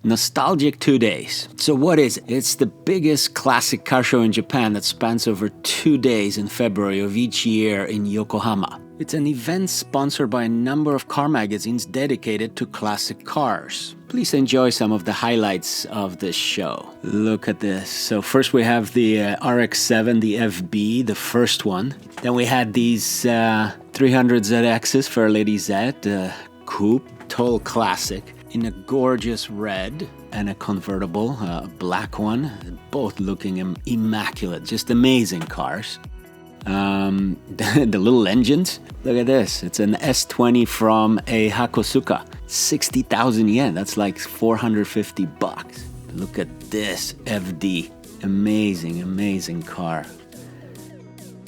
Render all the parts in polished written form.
Nostalgic 2 days. So what is it? It's the biggest classic car show in Japan that spans over 2 days in February of each year in Yokohama. It's an event sponsored by a number of car magazines dedicated to classic cars. Please enjoy some of the highlights of this show. Look at this. So first we have the RX-7, the FB, the first one. Then we had these 300ZXs, Fairlady Z, coupe, total classic, in a gorgeous red, and a convertible, black one, both looking immaculate, just amazing cars. The little engines, look at this. It's an S20 from a Hakosuka, 60,000 yen. That's like $450. Look at this FD, amazing car.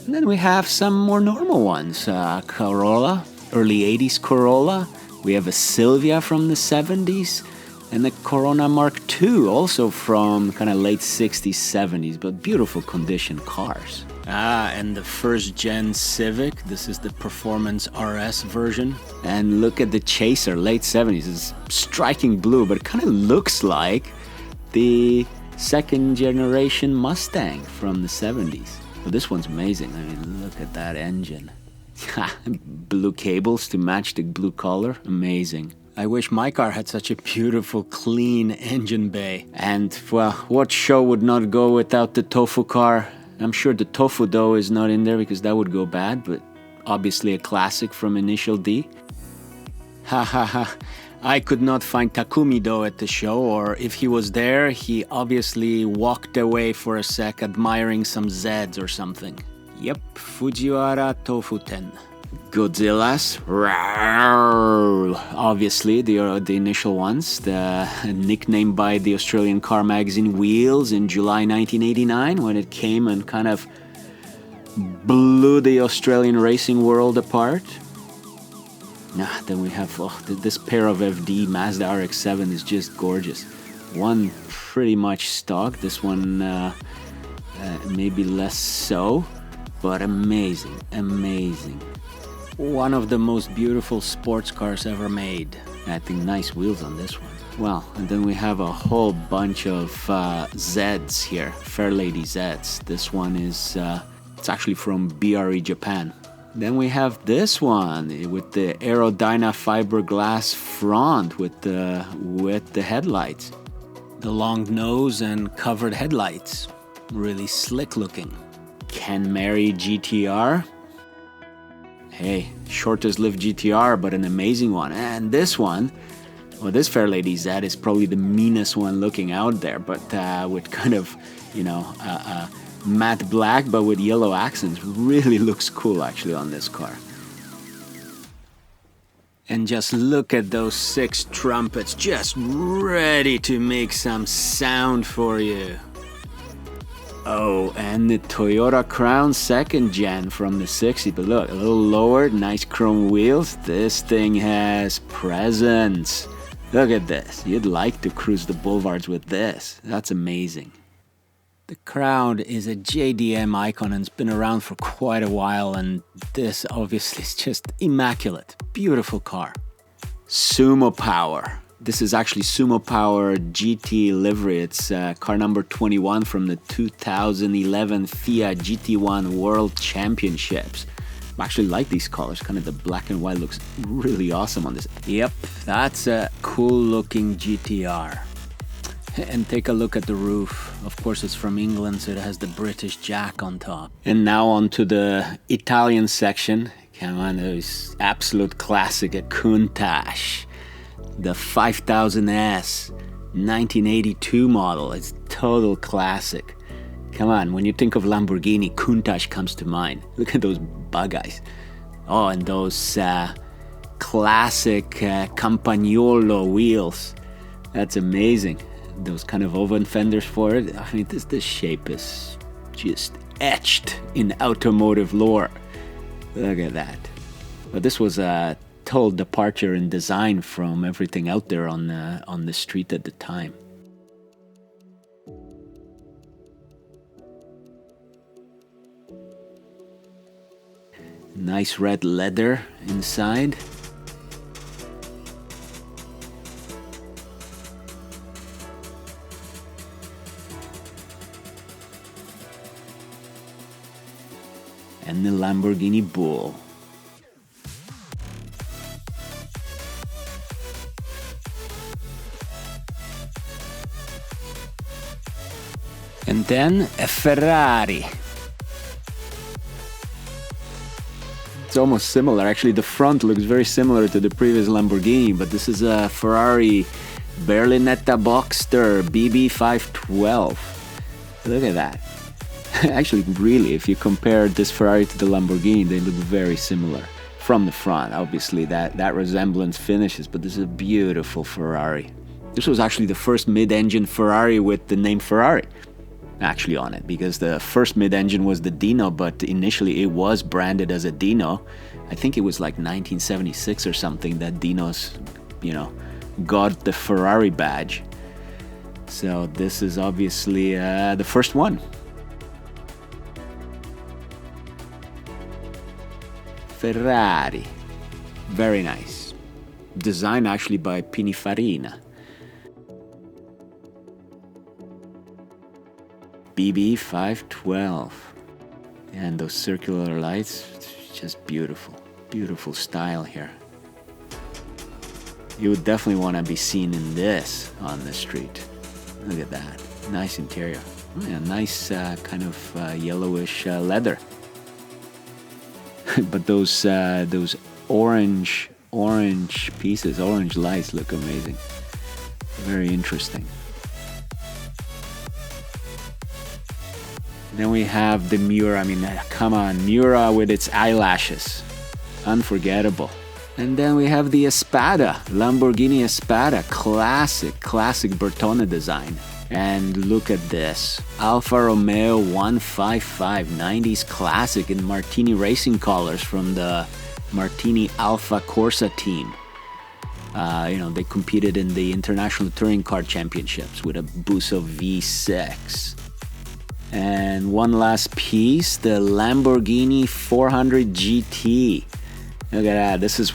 And then we have some more normal ones. Corolla, early 80s Corolla. We have a Silvia from the 70s, and the Corona Mark II, also from kind of late 60s, 70s, but beautiful condition cars. And the first gen Civic. This is the Performance RS version. And look at the Chaser, late 70s. It's striking blue, but it kind of looks like the second generation Mustang from the 70s. But this one's amazing. I mean, look at that engine. Blue cables to match the blue color. Amazing. I wish my car had such a beautiful, clean engine bay. And, well, what show would not go without the Tofu car? I'm sure the Tofu Do is not in there because that would go bad, but obviously a classic from Initial D. I could not find Takumi Do at the show, or if he was there, he obviously walked away for a sec admiring some Zeds or something. Yep, Fujiwara Tofuten. Godzillas, obviously the initial ones, nicknamed by the Australian car magazine Wheels in July 1989 when it came and kind of blew the Australian racing world apart. Then we have this pair of FD Mazda RX-7 is just gorgeous. One pretty much stock, this one maybe less so. But amazing. One of the most beautiful sports cars ever made. I think nice wheels on this one. Well, and then we have a whole bunch of Zeds here, Fairlady Zeds. This one is, it's actually from BRE Japan. Then we have this one with the Aerodyna fiberglass front with the headlights. The long nose and covered headlights. Really slick looking. Can marry GTR. Hey, shortest lived GTR, but an amazing one. And this one, well, this Fairlady Z is probably the meanest one looking out there, but with kind of, matte black, but with yellow accents. Really looks cool, actually, on this car. And just look at those 6 trumpets, just ready to make some sound for you. Oh, and the Toyota Crown 2nd Gen from the 60s. But look, a little lowered, nice chrome wheels. This thing has presence. Look at this. You'd like to cruise the boulevards with this. That's amazing. The Crown is a JDM icon and it's been around for quite a while. And this obviously is just immaculate. Beautiful car. Sumo Power. This is actually Sumo Power GT livery. It's car number 21 from the 2011 FIA GT1 World Championships. I actually like these colors. Kind of the black and white looks really awesome on this. Yep, that's a cool looking GTR. And take a look at the roof. Of course, it's from England, so it has the British Jack on top. And now on to the Italian section. Come on, there's absolute classic, a Countach. The 5000S 1982 model. It's total classic. Come on, when you think of Lamborghini, Countach comes to mind. Look at those bug eyes. Oh, and those classic Campagnolo wheels. That's amazing. Those kind of oven fenders for it. I mean, this shape is just etched in automotive lore. Look at that. But this was a total departure in design from everything out there on the street at the time. Nice red leather inside. and the Lamborghini Bull. And then a Ferrari. It's almost similar. Actually, the front looks very similar to the previous Lamborghini, but this is a Ferrari Berlinetta Boxster BB512. Look at that. Actually, really, if you compare this Ferrari to the Lamborghini, they look very similar from the front. Obviously, that resemblance finishes, but this is a beautiful Ferrari. This was actually the first mid-engine Ferrari with the name Ferrari actually on it, because the first mid-engine was the Dino, but initially it was branded as a Dino. I think it was like 1976 or something that Dinos, got the Ferrari badge. So this is obviously the first one. Ferrari. Very nice. Designed actually by Pininfarina. BB512. And those circular lights, just beautiful. Beautiful style here. You would definitely want to be seen in this on the street. Look at that. Nice interior. Yeah, nice kind of yellowish leather. But those orange pieces, orange lights look amazing. Very interesting. Then we have the Miura. I mean, come on, Miura with its eyelashes. Unforgettable. And then we have the Espada, Lamborghini Espada, classic Bertone design. And look at this, Alfa Romeo 155, 90s classic in Martini racing colors from the Martini Alfa Corsa team. They competed in the International Touring Car Championships with a Busso V6. And one last piece, the Lamborghini 400 GT. Look at that. This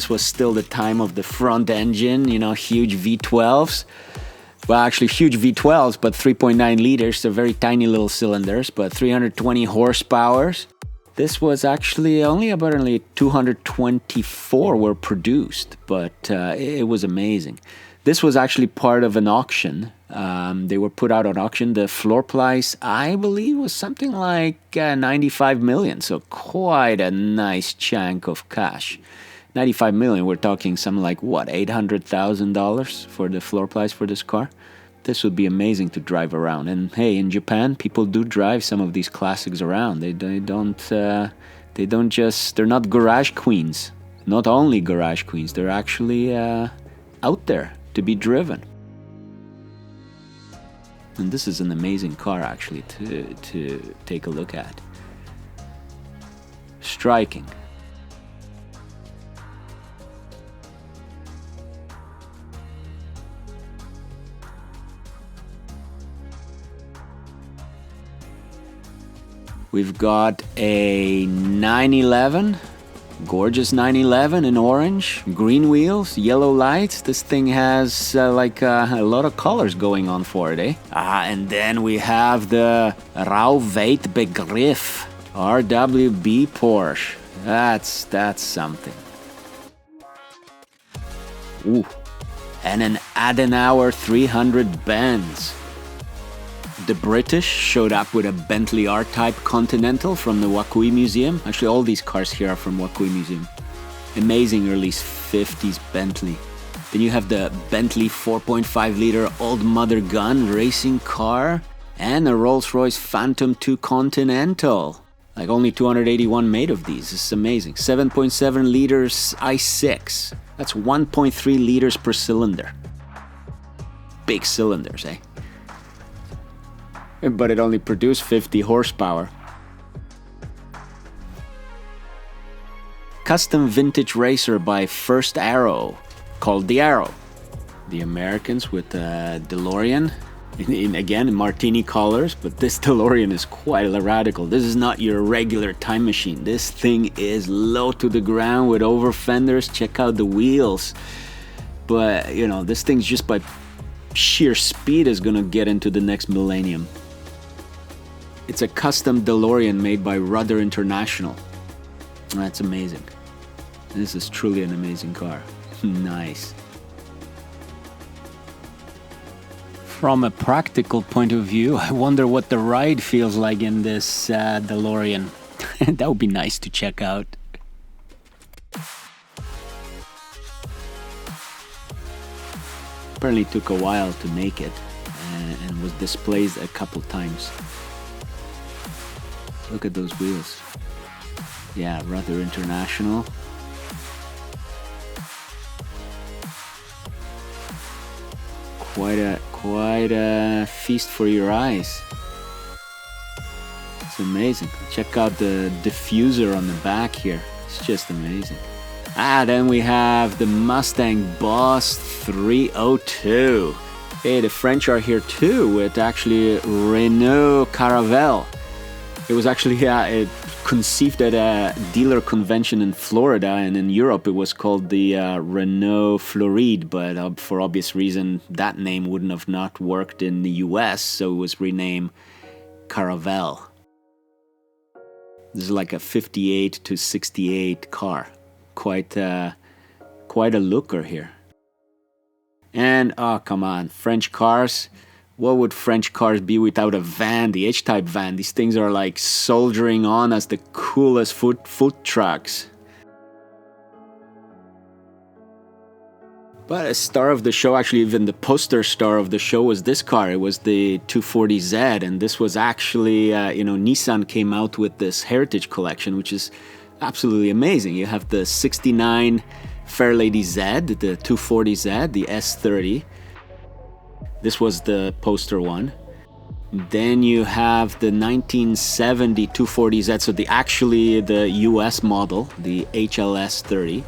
was still the time of the front engine, huge V12s. Well, actually huge V12s, but 3.9 liters. They're very tiny little cylinders, but 320 horsepower. This was actually only 224 were produced, but it was amazing. This was actually part of an auction. They were put out on auction. The floor price, I believe, was something like 95 million. So quite a nice chunk of cash. 95 million, we're talking something like, $800,000 for the floor price for this car? This would be amazing to drive around. And hey, in Japan, people do drive some of these classics around. They're not garage queens. Not only garage queens, they're actually out there to be driven. And this is an amazing car actually to take a look at. Striking. We've got a 911, gorgeous 911 in orange, green wheels, yellow lights. This thing has a lot of colors going on for it, eh? And then we have the Rauweitbegriff RWB Porsche. That's something. Ooh, and an Adenauer 300 Benz. The British showed up with a Bentley R-Type Continental from the Wakui Museum. Actually, all these cars here are from Wakui Museum. Amazing early 50s Bentley. Then you have the Bentley 4.5-liter Old Mother Gun racing car and a Rolls-Royce Phantom 2 Continental. Like only 281 made of these. This is amazing. 7.7 liters i6. That's 1.3 liters per cylinder. Big cylinders, eh? But it only produced 50 horsepower. Custom vintage racer by First Arrow, called the Arrow. The Americans with the DeLorean, again in Martini colors, but this DeLorean is quite radical. This is not your regular time machine. This thing is low to the ground with over fenders. Check out the wheels. But, this thing's just by sheer speed is gonna get into the next millennium. It's a custom DeLorean made by Rudder International. That's amazing. This is truly an amazing car. Nice. From a practical point of view, I wonder what the ride feels like in this DeLorean. That would be nice to check out. Apparently took a while to make it and was displayed a couple times. Look at those wheels. Yeah, Rudder International. Quite a feast for your eyes. It's amazing. Check out the diffuser on the back here. It's just amazing. Then we have the Mustang Boss 302. Hey, the French are here too with actually Renault Caravelle. It was actually conceived at a dealer convention in Florida, and in Europe it was called the Renault Floride, but for obvious reason that name wouldn't have not worked in the US, so it was renamed Caravelle. This is like a 58 to 68 car. Quite a looker here. And oh come on, French cars. What would French cars be without a van, the H-type van? These things are like soldiering on as the coolest food trucks. But a star of the show, actually even the poster star of the show, was this car. It was the 240Z, and this was actually, Nissan came out with this Heritage Collection, which is absolutely amazing. You have the 69 Fairlady Z, the 240Z, the S30. This was the poster one. Then you have the 1970 240Z, so the US model, the HLS30.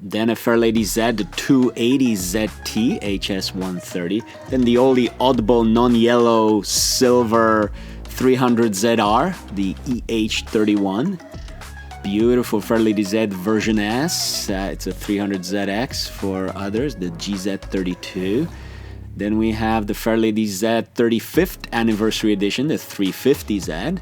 Then a Fairlady Z, the 280ZT HS130. Then the only oddball non-yellow silver 300ZR, the EH31. Beautiful Fairlady Z version S. It's a 300ZX for others, the GZ32. Then we have the Fairlady Z 35th anniversary edition, the 350Z,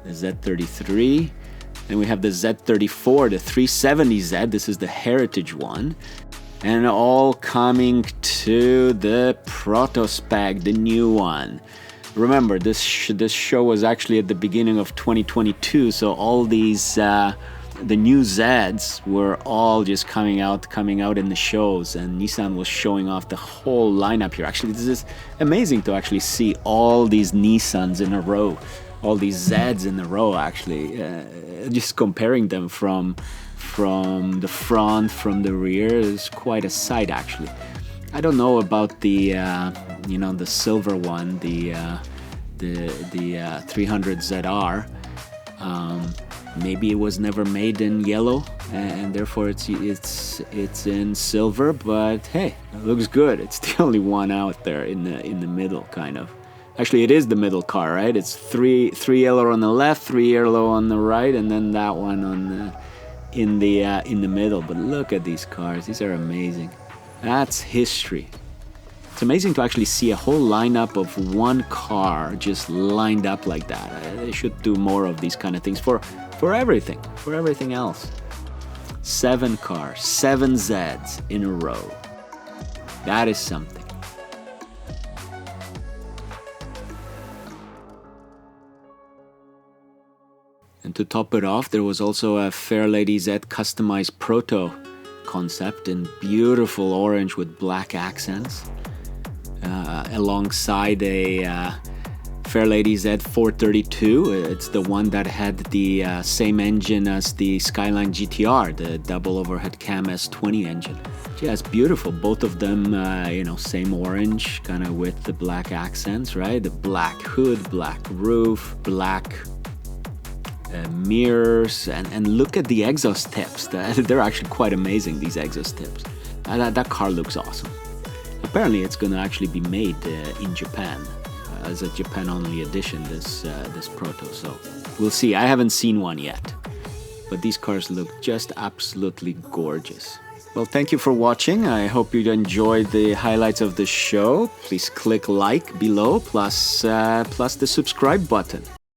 the Z33. Then we have the Z34, the 370Z. This is the Heritage one. And all coming to the Protospec, the new one. Remember, this show was actually at the beginning of 2022, so all these the new Zs were all just coming out in the shows, and Nissan was showing off the whole lineup here. Actually, this is amazing to actually see all these Nissans in a row, all these Zs in a row. Actually, just comparing them from the front, from the rear, is quite a sight. Actually, I don't know about the the silver one, the 300ZR. Maybe it was never made in yellow, and therefore it's in silver. But hey, it looks good. It's the only one out there in the middle, kind of. Actually, it is the middle car, right? It's three yellow on the left, 3 yellow on the right, and then that one in the middle. But look at these cars; these are amazing. That's history. It's amazing to actually see a whole lineup of one car just lined up like that. They should do more of these kind of things for everything else. 7 cars, 7 Zs in a row. That is something. And to top it off, there was also a Fairlady Z customized proto concept in beautiful orange with black accents. Alongside a Fairlady Z 432. It's the one that had the same engine as the Skyline GTR, the double overhead cam S20 engine. Yeah, it's beautiful. Both of them, same orange, kind of with the black accents, right? The black hood, black roof, black mirrors, and look at the exhaust tips. They're actually quite amazing, these exhaust tips. That car looks awesome. Apparently it's going to actually be made in Japan as a Japan-only edition, this proto, so we'll see. I haven't seen one yet, but these cars look just absolutely gorgeous. Well, thank you for watching. I hope you enjoyed the highlights of the show. Please click like below plus the subscribe button.